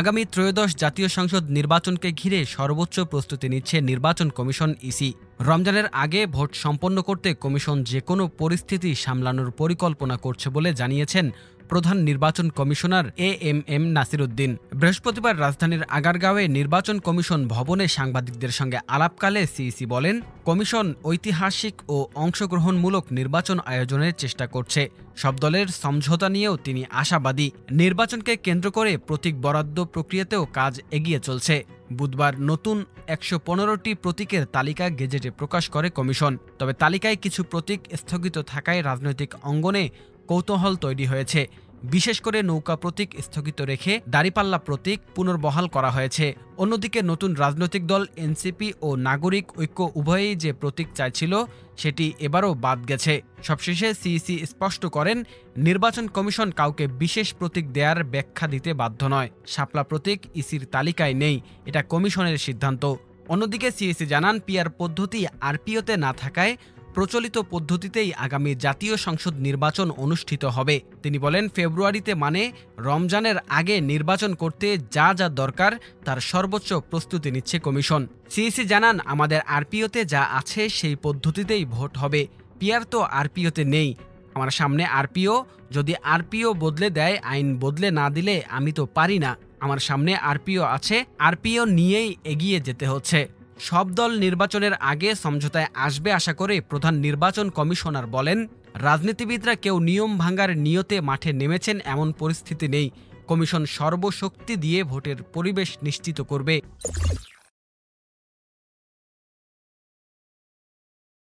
আগামী ত্রয়োদশ জাতীয় সংসদ নির্বাচনকে ঘিরে সর্বোচ্চ প্রস্তুতি নিচ্ছে নির্বাচন কমিশন ইসি। রমজানের আগে ভোট সম্পন্ন করতে কমিশন যেকোনো পরিস্থিতি সামলানোর পরিকল্পনা করছে বলে জানিয়েছেন প্রধান নির্বাচন কমিশনার এএমএম নাসির উদ্দিন। বৃহস্পতিবার রাজধানীর আগারগাঁওয়ে নির্বাচন কমিশন ভবনে সাংবাদিকদের সঙ্গে আলাপকালে সিইসি বলেন, কমিশন ঐতিহাসিক ও অংশগ্রহণমূলক নির্বাচন আয়োজনের চেষ্টা করছে। সব দলের সমঝোতা নিয়েও তিনি আশাবাদী। নির্বাচনকে কেন্দ্র করে প্রতীক বরাদ্দ প্রক্রিয়াতেও কাজ এগিয়ে চলছে। বুধবার নতুন ১১৫টি প্রতীকের তালিকা গেজেটে প্রকাশ করে কমিশন। তবে তালিকায় কিছু প্রতীক স্থগিত থাকায় রাজনৈতিক অঙ্গনে কৌতূহল তৈরি হয়েছে। বিশেষ করে নৌকা প্রতীক স্থগিত রেখে দাঁড়িপাল্লা প্রতীক পুনর্বহাল করা হয়েছে। অন্যদিকে নতুন রাজনৈতিক দল এনসিপি ও নাগরিক ঐক্য উভয়েই যে প্রতীক চাইছিল সেটি এবারও বাদ গেছে। সবশেষে সিইসি স্পষ্ট করেন, নির্বাচন কমিশন কাউকে বিশেষ প্রতীক দেওয়ার ব্যাখ্যা দিতে বাধ্য নয়। শাপলা প্রতীক ইসির তালিকায় নেই, এটা কমিশনের সিদ্ধান্ত। অন্যদিকে সিইসি জানান, পিআর পদ্ধতি আরপিওতে না থাকায় প্রচলিত পদ্ধতিতেই আগামী জাতীয় সংসদ নির্বাচন অনুষ্ঠিত হবে। তিনি বলেন, ফেব্রুয়ারিতে মানে রমজানের আগে নির্বাচন করতে যা যা দরকার তার সর্বোচ্চ প্রস্তুতি নিচ্ছে কমিশন। সিইসি জানান, আমাদের আরপিওতে যা আছে সেই পদ্ধতিতেই ভোট হবে। পিআর তো আরপিওতে নেই। আমার সামনে আরপিও, যদি আরপিও বদলে দেয়, আইন বদলে না দিলে আমি তো পারি না। আমার সামনে আরপিও আছে, আরপিও নিয়েই এগিয়ে যেতে হচ্ছে। সব দল নির্বাচনের আগে সমঝোতায় আসবে আশা করে প্রধান নির্বাচন কমিশনার বলেন, রাজনীতিবিদরা কেউ নিয়ম ভাঙার নিয়তে মাঠে নেমেছেন এমন পরিস্থিতি নেই। কমিশন সর্বশক্তি দিয়ে ভোটের পরিবেশ নিশ্চিত করবে।